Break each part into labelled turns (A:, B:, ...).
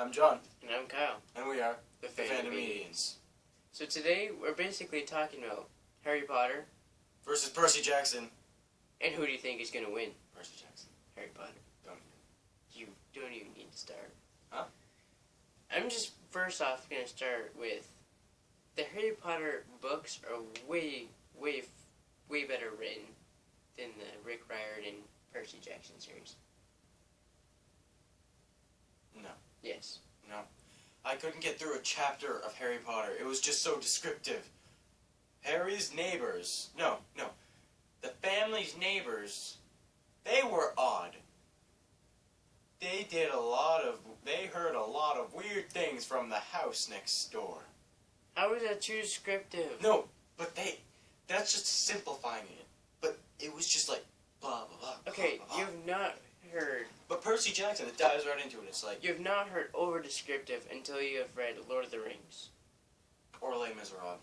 A: I'm John.
B: And I'm Kyle.
A: And we are
B: the
A: Fandomedians.
B: So today we're basically talking about Harry Potter
A: versus Percy Jackson.
B: And who do you think is going to win?
A: Percy Jackson.
B: Harry Potter.
A: Don't.
B: You don't even need to start.
A: Huh?
B: I'm just first off going to start with the Harry Potter books are way better written than the Rick Riordan Percy Jackson series.
A: No.
B: Yes.
A: No. I couldn't get through a chapter of Harry Potter. It was just so descriptive. Harry's neighbors. No. The family's neighbors, they were odd. They heard a lot of weird things from the house next door.
B: How is that too descriptive?
A: No, but that's just simplifying it. But it was just like, blah, blah, blah.
B: Okay,
A: blah, blah.
B: you've not heard...
A: But Percy Jackson, it dives right into it. It's like...
B: You've not heard over-descriptive until you have read Lord of the Rings.
A: Or Les Miserables.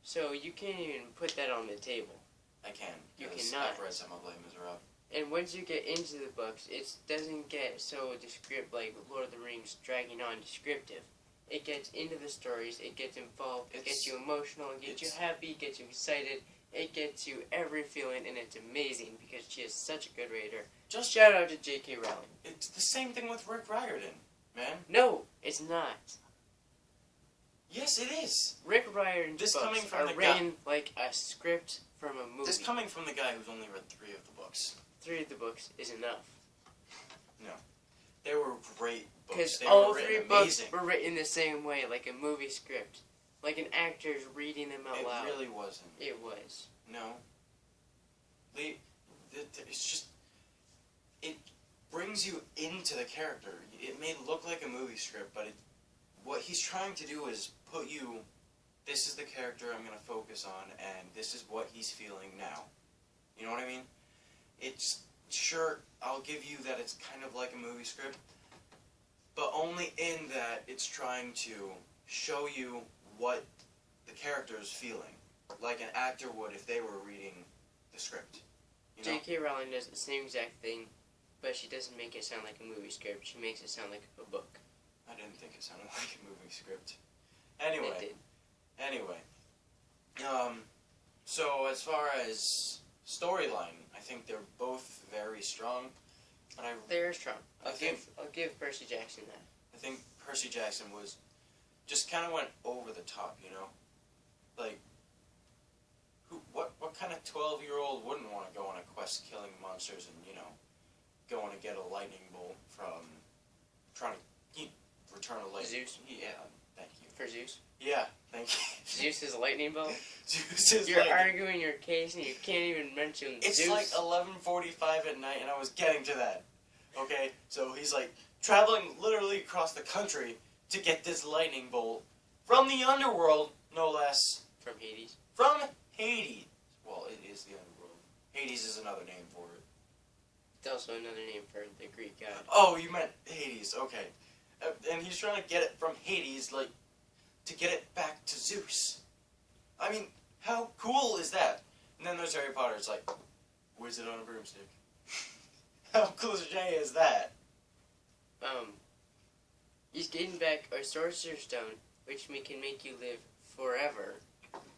B: So you can't even put that on the table.
A: I can.
B: You cannot.
A: I've read some of Les Miserables.
B: And once you get into the books, it doesn't get so descriptive like Lord of the Rings dragging on descriptive. It gets into the stories, it gets involved, it gets you emotional, it gets you happy, it gets you excited, it gets you every feeling, and it's amazing because she is such a good writer. Just shout out to J.K. Rowling.
A: It's the same thing with Rick Riordan, man.
B: No, it's not.
A: Yes, it is.
B: Rick Riordan's books are written like a script from a movie.
A: This coming from the guy who's only read 3 of the books.
B: 3 of the books is enough.
A: No. They were great books.
B: Because all 3 books were written the same way, like a movie script. Like an actor's reading them out loud.
A: It really wasn't.
B: It was.
A: No. It's just... It brings you into the character. It may look like a movie script, but what he's trying to do is put you... This is the character I'm going to focus on, and this is what he's feeling now. You know what I mean? It's... Sure, I'll give you that it's kind of like a movie script, but only in that it's trying to show you what the character is feeling, like an actor would if they were reading the script. You know?
B: J.K. Rowling does the same exact thing, but she doesn't make it sound like a movie script. She makes it sound like a book.
A: I didn't think it sounded like a movie script. Anyway.
B: It did.
A: Anyway. So as far as storyline, I think they're both very strong. But
B: they're strong. I'll give Percy Jackson that.
A: I think Percy Jackson was just kind of went over the top, you know? Like, what kind of 12-year-old wouldn't want to go on a quest killing monsters and, you know, going to get a lightning bolt from trying to return a lightning...
B: Zeus?
A: Yeah, thank you.
B: For Zeus?
A: Yeah, thank you.
B: Zeus is a lightning bolt?
A: Zeus is
B: You're arguing your case and you can't even mention Zeus.
A: It's like 11:45 at night and I was getting to that. Okay, so he's like traveling literally across the country to get this lightning bolt from the underworld, no less.
B: From Hades?
A: From Hades. Well, it is the underworld. Hades is another name for it.
B: It's also another name for the Greek god.
A: Oh, you meant Hades, okay. And he's trying to get it from Hades, like, to get it back to Zeus. I mean, how cool is that? And then there's Harry Potter, it's like, wizard on a broomstick. How cliche is that?
B: He's getting back a Sorcerer's Stone, which can make you live forever,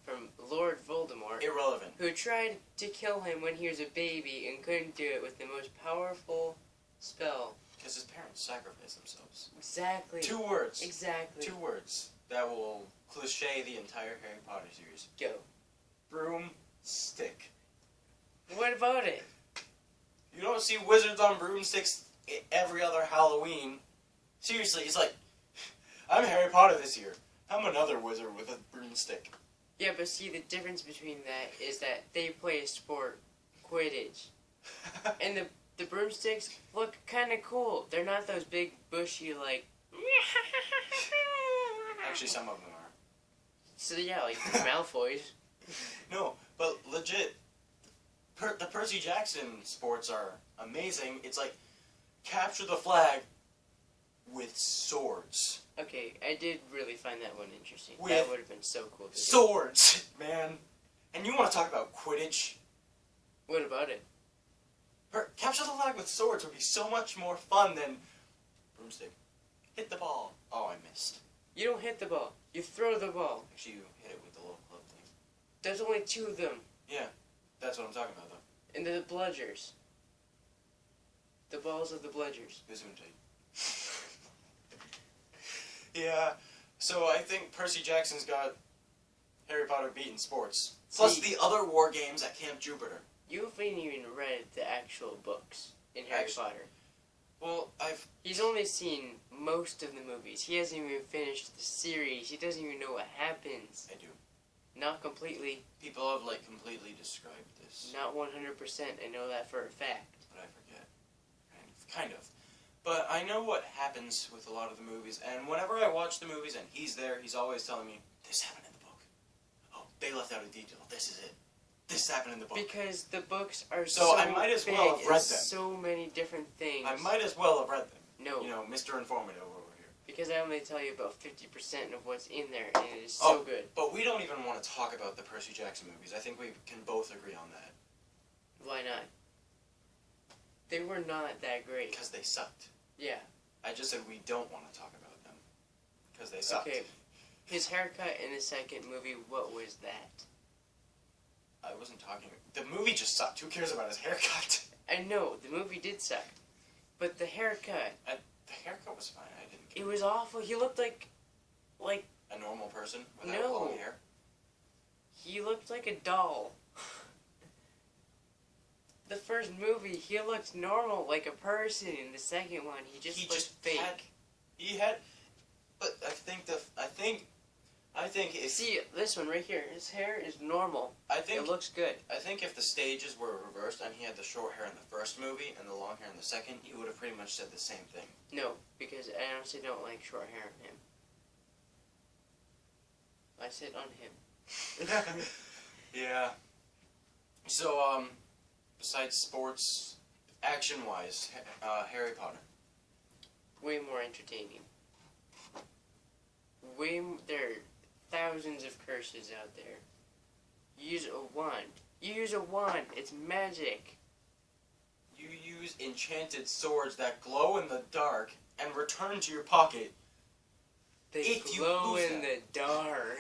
B: from Lord Voldemort.
A: Irrelevant.
B: Who tried to kill him when he was a baby and couldn't do it with the most powerful spell.
A: Because his parents sacrificed themselves.
B: Exactly.
A: 2 words.
B: Exactly.
A: 2 words that will cliche the entire Harry Potter series.
B: Go.
A: Broomstick.
B: What about it?
A: You don't see wizards on broomsticks every other Halloween. Seriously, it's like, I'm Harry Potter this year. I'm another wizard with a broomstick.
B: Yeah, but see, the difference between that is that they play a sport, Quidditch. And the broomsticks look kind of cool. They're not those big, bushy, like...
A: Actually, some of them are.
B: So yeah, like the Malfoys.
A: No, but legit, the Percy Jackson sports are amazing. It's like, capture the flag with swords.
B: Okay, I did really find that one interesting.
A: With
B: that would have been so cool to do.
A: Swords, man. And you want to talk about Quidditch?
B: What about it?
A: Capture the flag with swords would be so much more fun than broomstick. Hit the ball. Oh, I missed.
B: You don't hit the ball. You throw the ball.
A: Actually, you hit it with the little club thing.
B: There's only 2 of them.
A: Yeah, that's what I'm talking about, though.
B: And they're the bludgers. The balls of the bludgers.
A: Gesundheit. Yeah, so I think Percy Jackson's got Harry Potter beat in sports. Plus the other war games at Camp Jupiter.
B: You haven't even read the actual books in Harry Potter.
A: Well,
B: He's only seen most of the movies. He hasn't even finished the series. He doesn't even know what happens.
A: I do.
B: Not completely.
A: People have, like, completely described this.
B: Not 100%. I know that for a fact.
A: But I forget. Kind of. But I know what happens with a lot of the movies, and whenever I watch the movies and he's there, he's always telling me, this happened in the book. Oh, they left out a detail. This is it. This happened in the book.
B: Because the books are
A: so I might as well have
B: big
A: read
B: and
A: them.
B: so many different things.
A: I might as well have read them.
B: No.
A: You know, Mr. Informative over here.
B: Because I only tell you about 50% of what's in there, and it is so good.
A: But we don't even want to talk about the Percy Jackson movies. I think we can both agree on that.
B: Why not? They were not that great.
A: Because they sucked.
B: Yeah.
A: I just said we don't want to talk about them. Because they sucked.
B: Okay. His haircut in the second movie, what was that?
A: I wasn't talking... The movie just sucked. Who cares about his haircut?
B: I know, the movie did suck. But the haircut...
A: The haircut was fine. I didn't care.
B: It was awful. He looked like...
A: A normal person without
B: No.
A: long hair?
B: He looked like a doll. The first movie, he looked normal, like a person. In the second one, he just looked fake.
A: He had... But I think if...
B: See, this one right here, his hair is normal.
A: it
B: looks good.
A: I think if the stages were reversed and he had the short hair in the first movie and the long hair in the second, he would have pretty much said the same thing.
B: No, because I honestly don't like short hair on him. I said on him.
A: Yeah. So, besides sports, action-wise, Harry Potter.
B: Way more entertaining. There are thousands of curses out there. Use a wand. You use a wand. It's magic.
A: You use enchanted swords that glow in the dark and return to your pocket.
B: They
A: If you
B: glow
A: lose
B: in
A: them.
B: the dark.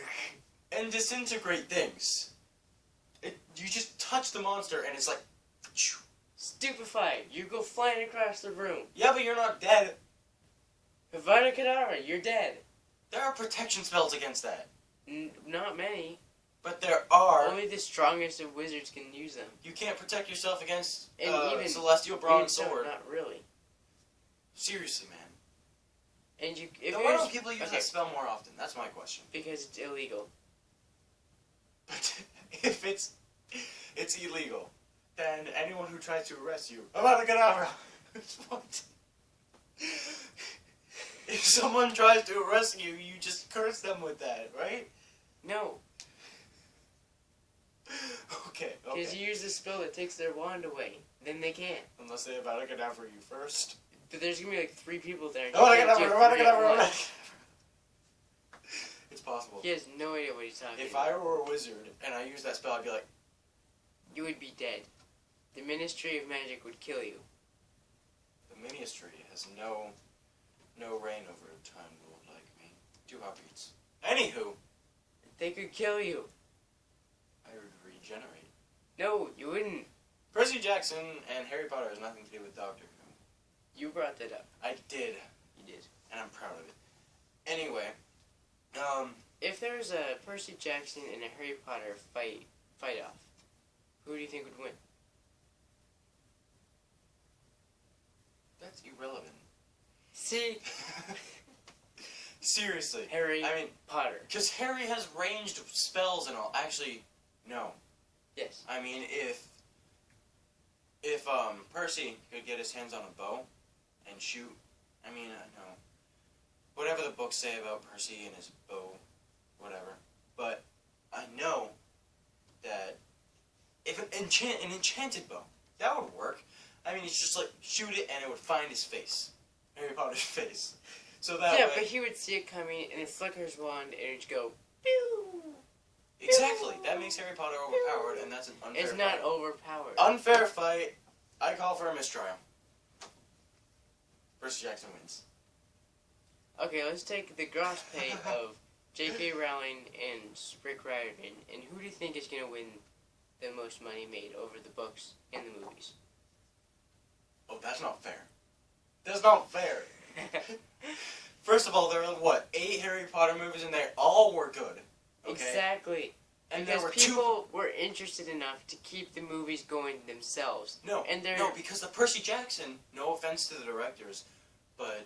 A: And disintegrate things. You just touch the monster and it's like...
B: Stupefied. You go flying across the room.
A: Yeah, but you're not dead.
B: Havana Kedavra, you're dead.
A: There are protection spells against that.
B: Not many.
A: But there are.
B: Only the strongest of wizards can use them.
A: You can't protect yourself against
B: And even
A: Celestial Bronze Sword.
B: Not really.
A: Seriously, man.
B: And you.
A: Then why don't people use that spell more often? That's my question.
B: Because it's illegal.
A: But if it's illegal, then anyone who tries to arrest you, Avada Kedavra. What? If someone tries to arrest you, you just curse them with that, right?
B: No.
A: Okay.
B: Because you use the spell that takes their wand away. Then they can't.
A: Unless they Avada Kedavra you first.
B: But there's gonna be like 3 people there.
A: Avada Kedavra, Avada Kedavra, Avada Kedavra. It's possible.
B: He has no idea what he's talking
A: If
B: about.
A: I were a wizard and I used that spell, I'd be like...
B: You would be dead. The Ministry of Magic would kill you.
A: The Ministry has no reign over a time lord like me. 2 heartbeats. Anywho.
B: They could kill you.
A: I would regenerate.
B: No, you wouldn't.
A: Percy Jackson and Harry Potter has nothing to do with Doctor Who.
B: You brought that up.
A: I did.
B: You did.
A: And I'm proud of it. Anyway.
B: If there was a Percy Jackson and a Harry Potter fight off, who do you think would win?
A: That's irrelevant.
B: See?
A: Seriously.
B: Harry Potter.
A: Because Harry has ranged spells and all. Actually, no.
B: Yes.
A: I mean, if Percy could get his hands on a bow and shoot, I mean, I know. Whatever the books say about Percy and his bow, whatever. But I know that if an enchanted bow, that would work. I mean, it's just like, shoot it and it would find his face. Harry Potter's face. So that
B: yeah,
A: way...
B: but he would see it coming and it flicker his wand and it would go, pew!
A: Exactly. That makes Harry Potter overpowered, and that's an unfair
B: It's not overpowered.
A: Unfair fight. I call for a mistrial. Percy Jackson wins.
B: Okay, let's take the gross pay of J.K. Rowling and Rick Riordan, and who do you think is going to win the most money made over the books and the movies?
A: Oh, that's not fair. That's not fair. First of all, there are, what, 8 Harry Potter movies, and they all were good. Okay?
B: Exactly.
A: And
B: because
A: there were
B: people were interested enough to keep the movies going themselves.
A: No,
B: and
A: no, because the Percy Jackson, no offense to the directors, but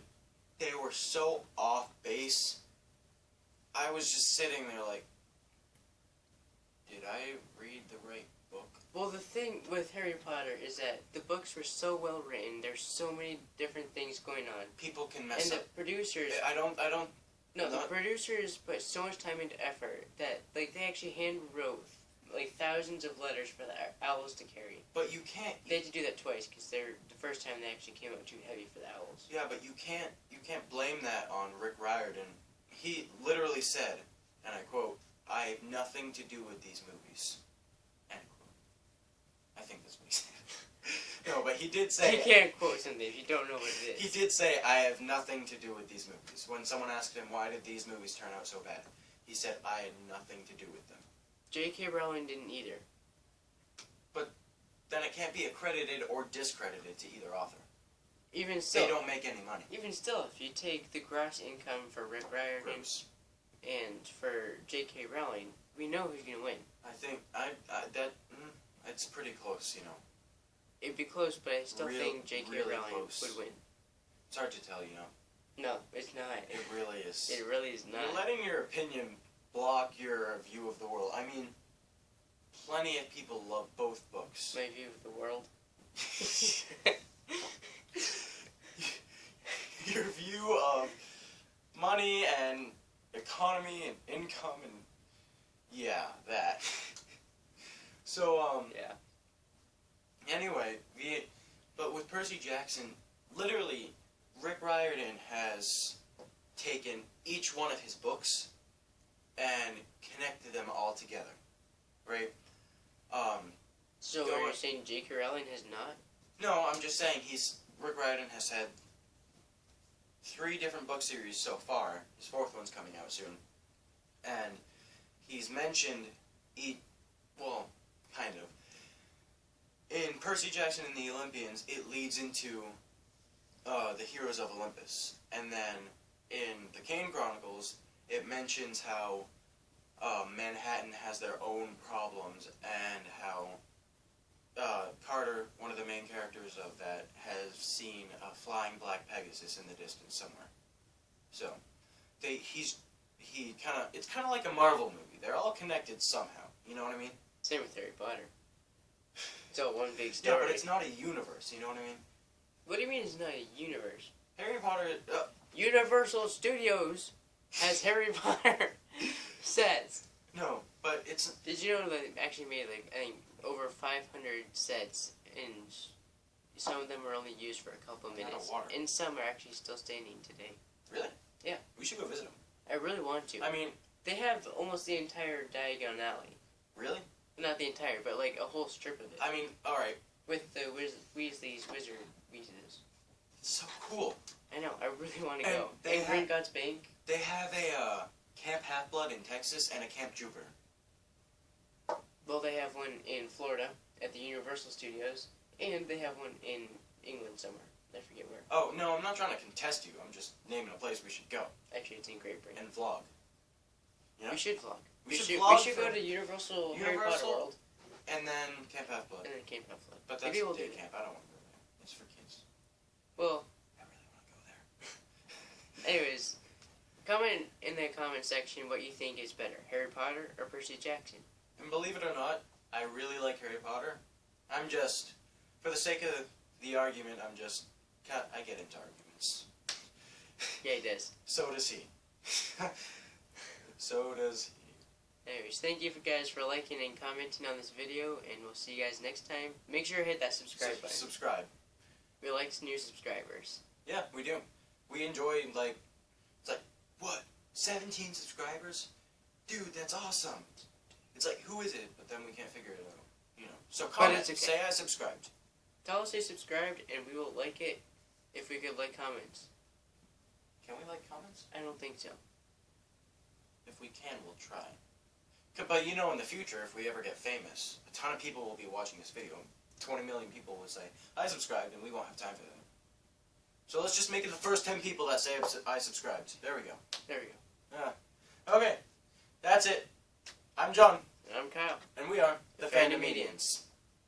A: they were so off base. I was just sitting there like, did I read the right book?
B: Well, the thing with Harry Potter is that the books were so well written. There's so many different things going on.
A: People can mess
B: and
A: up.
B: The producers.
A: I don't.
B: No, the producers put so much time into effort that like they actually hand wrote like thousands of letters for the owls to carry.
A: But you can't.
B: They had to do that twice because they're the first time they actually came out too heavy for the owls.
A: Yeah, but you can't blame that on Rick Riordan. He literally said, and I quote, "I have nothing to do with these movies." End quote. I think that's what he said. No, but he did say...
B: You can't quote something if you don't know what it is.
A: He did say, "I have nothing to do with these movies." When someone asked him, why did these movies turn out so bad? He said, "I had nothing to do with them."
B: J.K. Rowling didn't either.
A: But then it can't be accredited or discredited to either author.
B: Even still...
A: They don't make any money.
B: Even still, if you take the gross income for Rick Riordan
A: Gross.
B: and for J.K. Rowling, we know who's going to win.
A: I think, it's pretty close, you know.
B: It'd be close, but I still think J.K.
A: really
B: Rowling
A: close.
B: would win.
A: It's hard to tell, you know.
B: No, it's not.
A: It really is.
B: It really is not.
A: You're letting your opinion block your view of the world. I mean, plenty of people love both books.
B: My view of the world.
A: Your view of money and economy and income and yeah, that. So
B: Yeah.
A: Anyway, but with Percy Jackson, literally, Rick Riordan has taken each one of his books and connected them all together, right?
B: So
A: Go
B: are you
A: on.
B: saying J.K. Rowling has not?
A: No, I'm just saying Rick Riordan has had 3 different book series so far. His 4th one's coming out soon. And he's mentioned well, kind of. In Percy Jackson and the Olympians, it leads into the heroes of Olympus. And then in the Kane Chronicles, it mentions how Manhattan has their own problems and how Carter, one of the main characters of that, has seen a flying black Pegasus in the distance somewhere. So, it's kind of like a Marvel movie. They're all connected somehow. You know what I mean?
B: Same with Harry Potter. It's all one big story.
A: Yeah, but it's not a universe. You know what I mean?
B: What do you mean it's not a universe?
A: Harry Potter.
B: Universal Studios has Harry Potter sets.
A: No, but it's.
B: Did you know they actually made like I think over 500 sets, and some of them were only used for a couple of
A: Out of
B: minutes,
A: water.
B: and some are actually still standing today.
A: Really?
B: Yeah.
A: We should go visit them.
B: I really want to.
A: I mean,
B: They have almost the entire Diagon Alley.
A: really?
B: Not the entire, but like a whole strip of it.
A: I mean, all right.
B: With the Weasley's Wizard Weezes.
A: It's so cool.
B: I know, I really want to
A: And
B: go.
A: they
B: And
A: have-
B: Gringotts Bank.
A: They have a Camp Half-Blood in Texas and a Camp Jupiter.
B: Well, they have one in Florida at the Universal Studios, and they have one in England somewhere. I forget where.
A: Oh, no, I'm not trying to contest you. I'm just naming a place we should go
B: Actually, it's in Great Britain.
A: and vlog. You know?
B: We should vlog.
A: We should
B: We
A: vlog
B: should
A: for
B: go to Universal Harry Potter
A: Universal,
B: World,
A: And then Camp Half-Blood.
B: and then Camp Half-Blood.
A: But that's
B: Maybe we'll
A: day
B: do
A: camp. I don't want to go there. It's for kids.
B: Well,
A: I really want to go there.
B: anyways, comment in the comment section what you think is better, Harry Potter or Percy Jackson.
A: And believe it or not, I really like Harry Potter. I'm just, for the sake of the argument, I get into arguments.
B: Yeah, he does.
A: So does he. So does he.
B: Anyways, thank you guys for liking and commenting on this video, and we'll see you guys next time. Make sure to hit that subscribe button.
A: Subscribe.
B: We like new subscribers.
A: Yeah, we do. We enjoy, like, it's like, what, 17 subscribers? Dude, that's awesome. It's like, who is it? But then we can't figure it out, you know. So comment,
B: it's okay.
A: say I subscribed.
B: Tell us you subscribed, and we will like it if we could like comments.
A: Can we like comments?
B: I don't think so.
A: If we can, we'll try. But you know, in the future, if we ever get famous, a ton of people will be watching this video. 20 million people will say, I subscribed, and we won't have time for that. So let's just make it the first 10 people that say I subscribed. There we go.
B: There we go.
A: Yeah. Okay. That's it. I'm John.
B: And I'm Kyle.
A: And we are
B: The
A: Fandomedians.